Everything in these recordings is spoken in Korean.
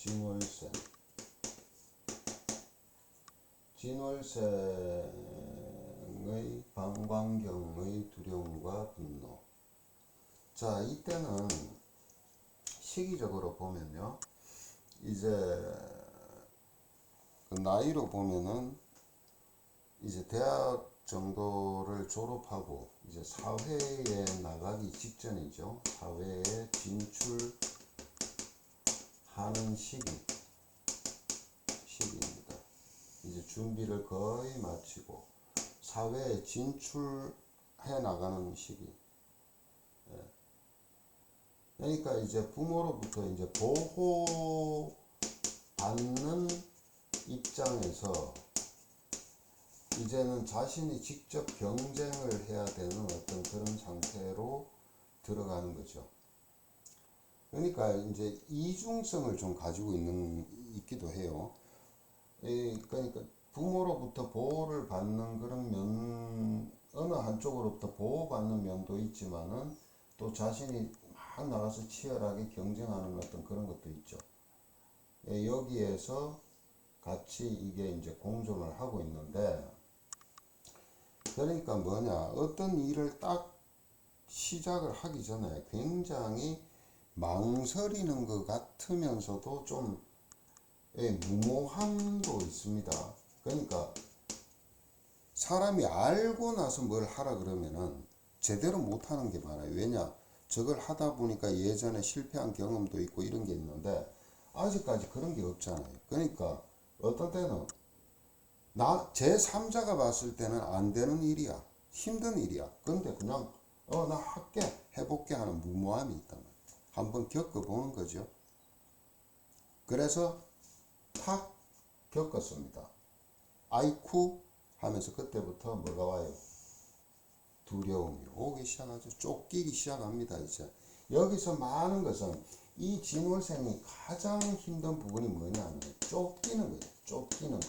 진월생. 진월생의 방광경의 두려움과 분노. 자, 이때는 시기적으로 보면요, 이제 그 나이로 보면은 이제 대학 정도를 졸업하고 이제 사회에 나가기 직전이죠. 사회에 진출하는 시기입니다. 이제 준비를 거의 마치고 사회에 진출해 나가는 시기. 그러니까 이제 부모로부터 이제 보호받는 입장에서 이제는 자신이 직접 경쟁을 해야 되는 어떤 그런 상태로 들어가는 거죠. 그러니까 이제 이중성을 좀 가지고 있기도 해요. 그러니까 부모로부터 보호를 받는 그런 면, 어느 한쪽으로부터 보호받는 면도 있지만은 또 자신이 막 나가서 치열하게 경쟁하는 어떤 그런 것도 있죠. 여기에서 같이 이게 이제 공존을 하고 있는데, 그러니까 뭐냐, 어떤 일을 딱 시작을 하기 전에 굉장히 망설이는 것 같으면서도 좀 무모함도 있습니다. 그러니까 사람이 알고 나서 뭘 하라 그러면은 제대로 못하는 게 많아요. 왜냐, 저걸 하다 보니까 예전에 실패한 경험도 있고 이런 게 있는데 아직까지 그런 게 없잖아요. 그러니까 어떤 때는 제3자가 봤을 때는 안 되는 일이야, 힘든 일이야. 근데 그냥 나 할게, 해볼게 하는 무모함이 있단 말이야. 한번 겪어보는 거죠. 그래서 탁 겪었습니다. 아이쿠 하면서 그때부터 뭐가 와요? 두려움이 오기 시작하죠. 쫓기기 시작합니다. 이제 여기서 많은 것은 이 진월생이 가장 힘든 부분이 뭐냐면 쫓기는 거예요. 쫓기는 거.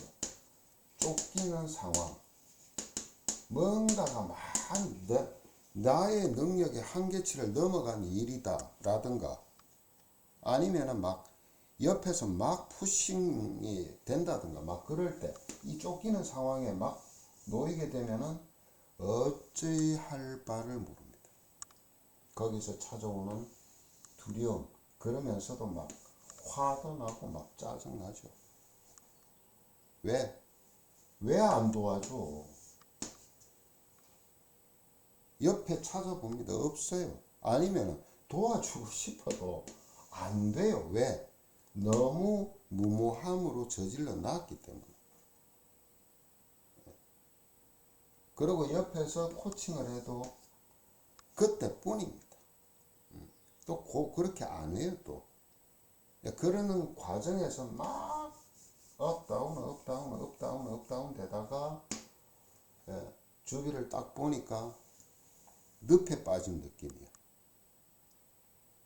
쫓기는 상황. 뭔가가 나의 능력의 한계치를 넘어간 일이다 라든가, 아니면은 막 옆에서 막 푸싱이 된다든가, 막 그럴 때 이 쫓기는 상황에 막 놓이게 되면은 어찌 할 바를 모릅니다. 거기서 찾아오는 두려움, 그러면서도 막 화도 나고 막 짜증나죠. 왜 안 도와줘? 옆에 찾아봅니다. 없어요. 아니면 도와주고 싶어도 안 돼요. 왜? 너무 무모함으로 저질러 놨기 때문에. 그리고 옆에서 코칭을 해도 그때뿐입니다. 또 그렇게 안 해요. 또 그러는 과정에서 막 업다운 되다가 주위를 딱 보니까 늪에 빠진 느낌이야.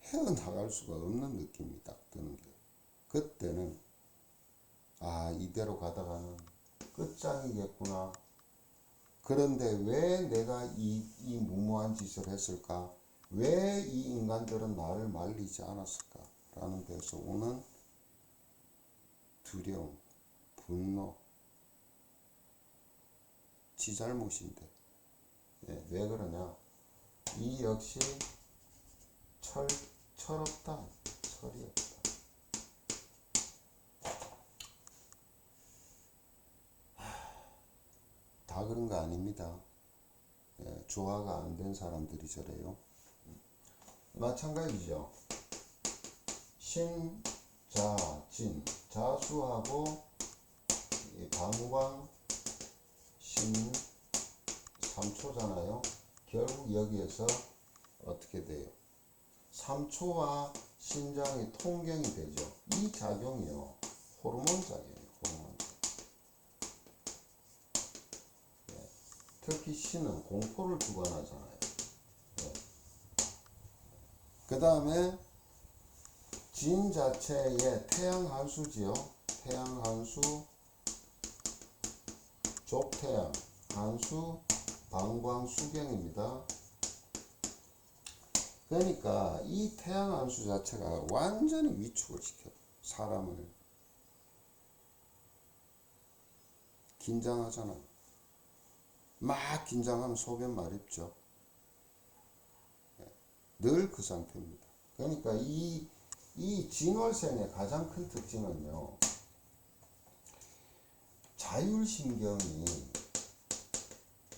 헤어나갈 수가 없는 느낌이 딱 드는 게, 그때는 이대로 가다가는 끝장이겠구나. 그런데 왜 내가 이 무모한 짓을 했을까? 왜 이 인간들은 나를 말리지 않았을까? 라는 데서 오는 두려움, 분노, 지 잘못인데. 왜 그러냐? 이 역시 철없다. 철이 없다. 다 그런 거 아닙니다. 조화가 안 된 사람들이 저래요. 마찬가지죠. 신, 자, 진. 자수하고 방광, 신, 3초잖아요. 결국 여기에서 어떻게 돼요? 3초와 신장이 통경이 되죠. 이 작용이요, 호르몬 작용이에요. 호르몬. 특히 신은 공포를 주관하잖아요. 그 다음에 진 자체의 태양 한수지요. 태양 한수, 족태양 한수, 방광 수경입니다. 그러니까 이 태양 한수 자체가 완전히 위축을 시켜요. 사람을 긴장하잖아. 막 긴장하면 소변 마렵죠. 늘 그 상태입니다. 그러니까 이 진월생의 가장 큰 특징은요,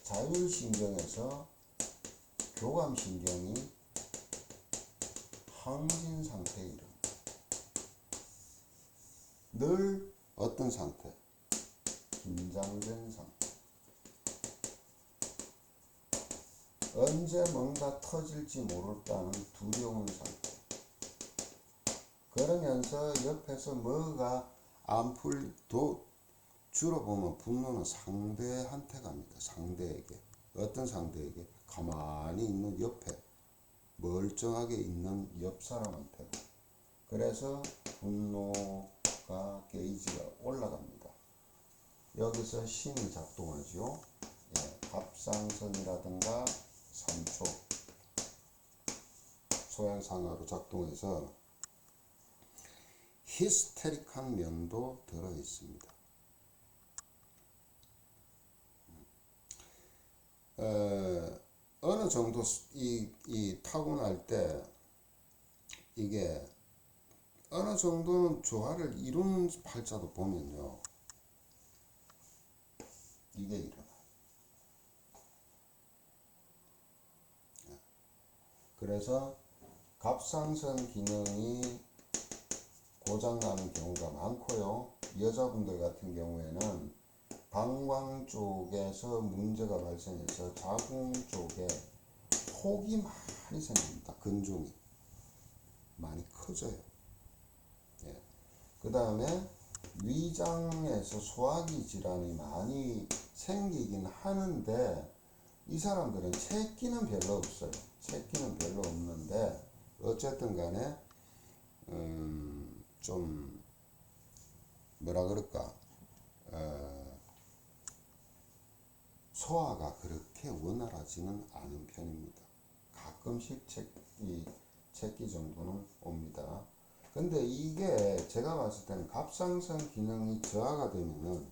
자율신경에서 교감신경이 항진 상태에 이릅니다. 늘 어떤 상태? 긴장된 상태. 언제 뭔가 터질지 모를다는 두려운 상태. 그러면서 옆에서 뭐가 안 풀도 주로 보면 분노는 상대한테 갑니다. 상대에게. 어떤 상대에게? 가만히 있는 옆에 멀쩡하게 있는 옆 사람한테. 그래서 분노가 게이지가 올라갑니다. 여기서 신이 작동하죠. 갑상선이라든가 산초, 소양상하로 작동해서 히스테릭한 면도 들어 있습니다. 어느 정도 이 타고날 때 이게 어느 정도는 조화를 이룬 팔자도 보면요, 이게 일어나요. 그래서 갑상선 기능이 고장나는 경우가 많고요. 여자분들 같은 경우에는 방광 쪽에서 문제가 발생해서 자궁 쪽에 혹이 많이 생깁니다. 근종이 많이 커져요. 그 다음에 위장에서 소화기 질환이 많이 생기긴 하는데, 이 사람들은 체기는 별로 없어요. 체기는 별로 없는데, 어쨌든 간에 좀 뭐라 그럴까, 소화가 그렇게 원활하지는 않은 편입니다. 가끔씩 체기 정도는 옵니다. 근데 이게 제가 봤을 때는 갑상선 기능이 저하가 되면은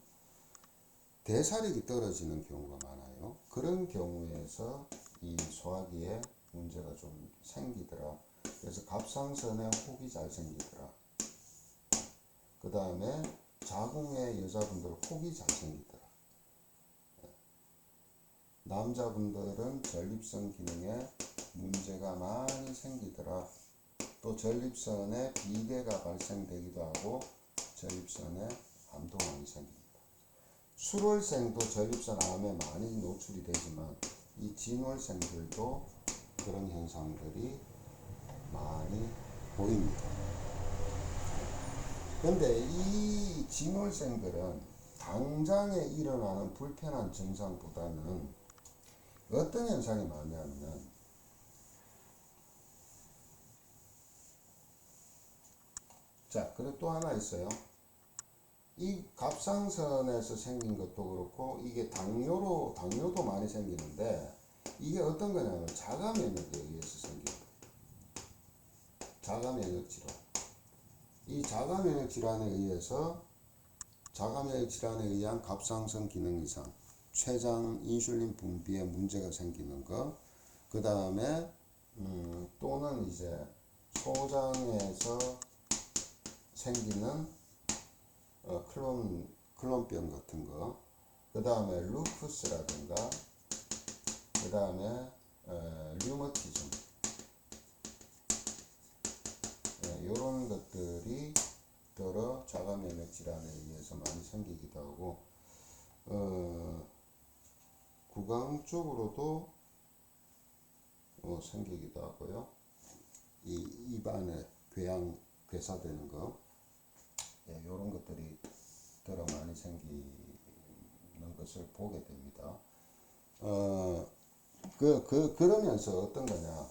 대사력이 떨어지는 경우가 많아요. 그런 경우에서 이 소화기에 문제가 좀 생기더라. 그래서 갑상선에 혹이 잘 생기더라. 그 다음에 자궁에 여자분들 혹이 잘 생기더라. 남자분들은 전립선 기능에 문제가 많이 생기더라. 또 전립선에 비대가 발생되기도 하고 전립선에 암도 많이 생깁니다. 술월생도 전립선 암에 많이 노출이 되지만 이 진월생들도 그런 현상들이 많이 보입니다. 근데 이 진월생들은 당장에 일어나는 불편한 증상보다는 어떤 현상이 많냐면, 자, 그리고 또 하나 있어요. 이 갑상선에서 생긴 것도 그렇고, 이게 당뇨도 많이 생기는데, 이게 어떤 거냐면 자가 면역에 의해서 생깁니다. 자가 면역 질환. 이 자가 면역 질환에 의한 갑상선 기능 이상, 췌장 인슐린 분비에 문제가 생기는 거, 그 다음에 또는 이제 소장에서 생기는 클론병 같은 거, 그 다음에 루푸스라든가, 그 다음에 류머티즘, 이런 것들이 더러 자가 면역 질환에 의해서 많이 생기기도 하고, 구강 쪽으로도 생기기도 하고요. 이 입안에 괴사되는 거, 이런 것들이 더러 많이 생기는 것을 보게 됩니다. 그러면서 어떤 거냐,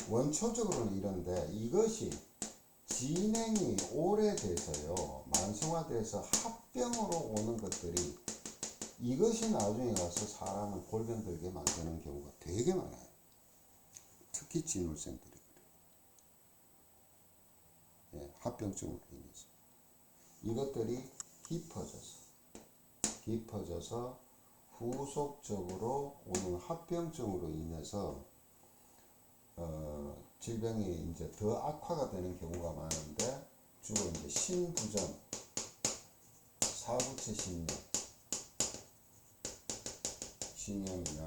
원초적으로는 이런데 이것이 진행이 오래돼서요, 만성화돼서 합병으로 오는 것들이, 이것이 나중에 가서 사람을 골병 들게 만드는 경우가 되게 많아요. 특히 진월생들이 그래요. 합병증으로 인해서. 이것들이 깊어져서 후속적으로 오는 합병증으로 인해서 질병이 이제 더 악화가 되는 경우가 많은데 주로 이제 신부전, 사구체 신염이나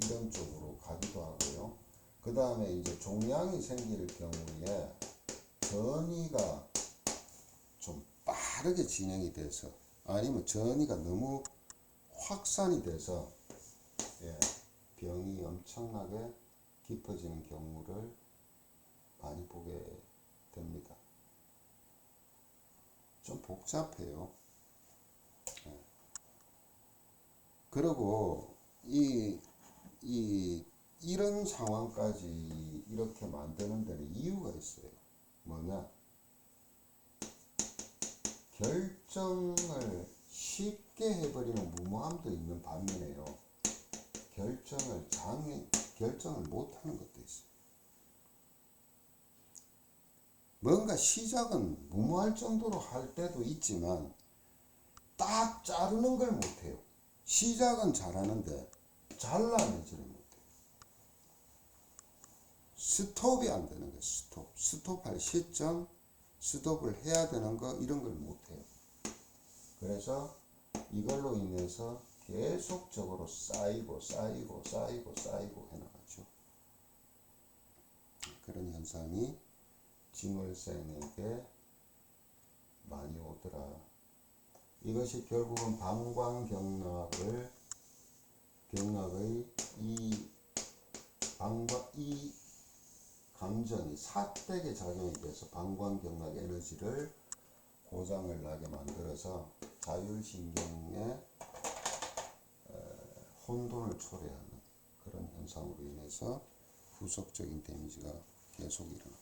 이런 쪽으로 가기도 하고요. 그 다음에 이제 종양이 생길 경우에 전이가 좀 빠르게 진행이 돼서 아니면 전이가 너무 확산이 돼서 병이 엄청나게 깊어지는 경우를 많이 보게 됩니다. 좀 복잡해요. 그리고 이런 상황까지 이렇게 만드는 데는 이유가 있어요. 뭐냐? 결정을 쉽게 해버리는 무모함도 있는 반면에요. 결정을 못하는 것도 있어요. 뭔가 시작은 무모할 정도로 할 때도 있지만 딱 자르는 걸 못해요. 시작은 잘하는데 잘라내지를 못해요. 스톱이 안 되는 거예요. 스톱할 시점, 스톱을 해야 되는 거 이런 걸 못해요. 그래서 이걸로 인해서 계속적으로 쌓이고 해나가죠. 그런 현상이 징월생에게 많이 오더라. 이것이 결국은 방광경락의 이 감정이 사대계 작용이 돼서 방광경락 에너지를 고장을 나게 만들어서 자율신경에 혼돈을 초래하는 그런 현상으로 인해서 후속적인 데미지가 계속 일어납니다.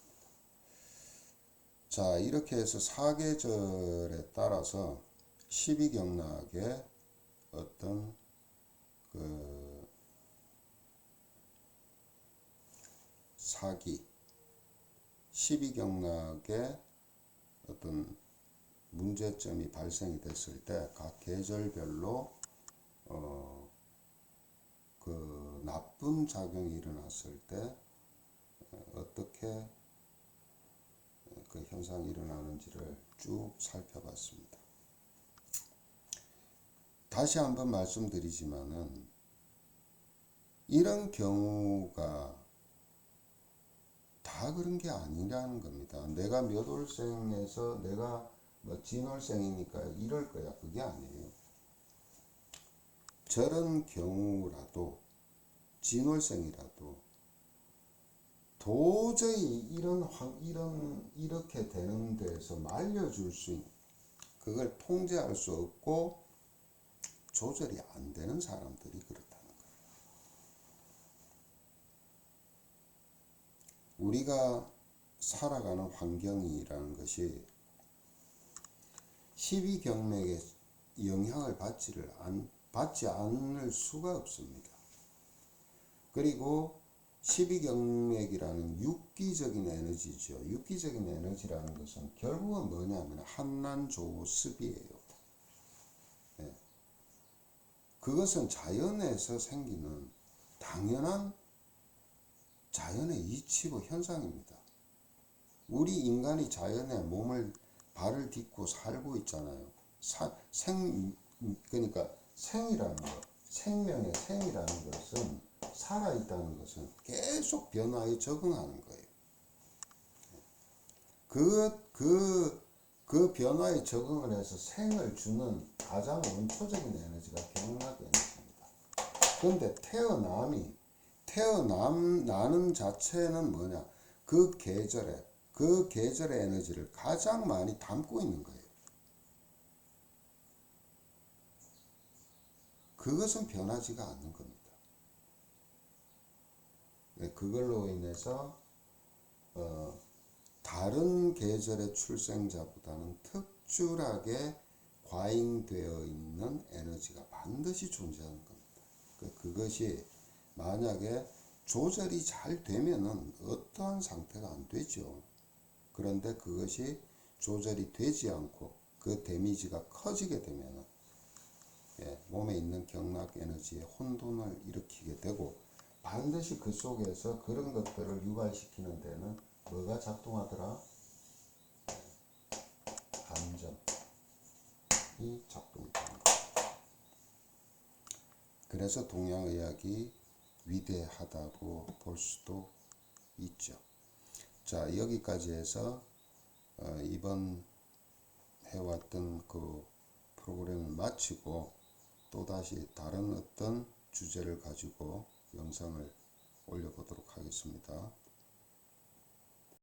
자, 이렇게 해서 사계절에 따라서 12경락의 어떤 사기, 12경락의 어떤 문제점이 발생이 됐을 때 각 계절별로 그 나쁜 작용이 일어났을 때 어떻게 그 현상이 일어나는지를 쭉 살펴봤습니다. 다시 한번 말씀드리지만은 이런 경우가 다 그런 게 아니라는 겁니다. 내가 몇 월생에서 내가 뭐 진월생이니까 이럴 거야. 그게 아니에요. 저런 경우라도 진월생이라도 도저히 이렇게 되는 데서 말려줄 수 있는 그걸 통제할 수 없고 조절이 안 되는 사람들이 그렇다는 거예요. 우리가 살아가는 환경이라는 것이 12경맥의 영향을 받지 않을 수가 없습니다. 그리고 12경맥이라는 육기적인 에너지죠. 육기적인 에너지라는 것은 결국은 뭐냐면 한난조습이에요. 네. 그것은 자연에서 생기는 당연한 자연의 이치고 현상입니다. 우리 인간이 자연에 발을 딛고 살고 있잖아요. 그러니까 생이라는 것, 생명의 생이라는 것은 살아있다는 것은 계속 변화에 적응하는 거예요. 그 변화에 적응을 해서 생을 주는 가장 원초적인 에너지가 경락 에너지입니다. 그런데 태어나는 자체는 뭐냐? 그 계절의 에너지를 가장 많이 담고 있는 거예요. 그것은 변하지가 않는 겁니다. 그걸로 인해서 다른 계절의 출생자보다는 특출하게 과잉되어 있는 에너지가 반드시 존재하는 겁니다. 그것이 만약에 조절이 잘 되면은 어떠한 상태가 안 되죠. 그런데 그것이 조절이 되지 않고 그 데미지가 커지게 되면은 몸에 있는 경락 에너지에 혼돈을 일으키게 되고, 반드시 그 속에서 그런 것들을 유발시키는 데는 뭐가 작동하더라? 감정이 작동이 되는 거예요. 그래서 동양의학이 위대하다고 볼 수도 있죠. 자, 여기까지 해서 이번 해왔던 그 프로그램을 마치고 또다시 다른 어떤 주제를 가지고 영상을 올려보도록 하겠습니다.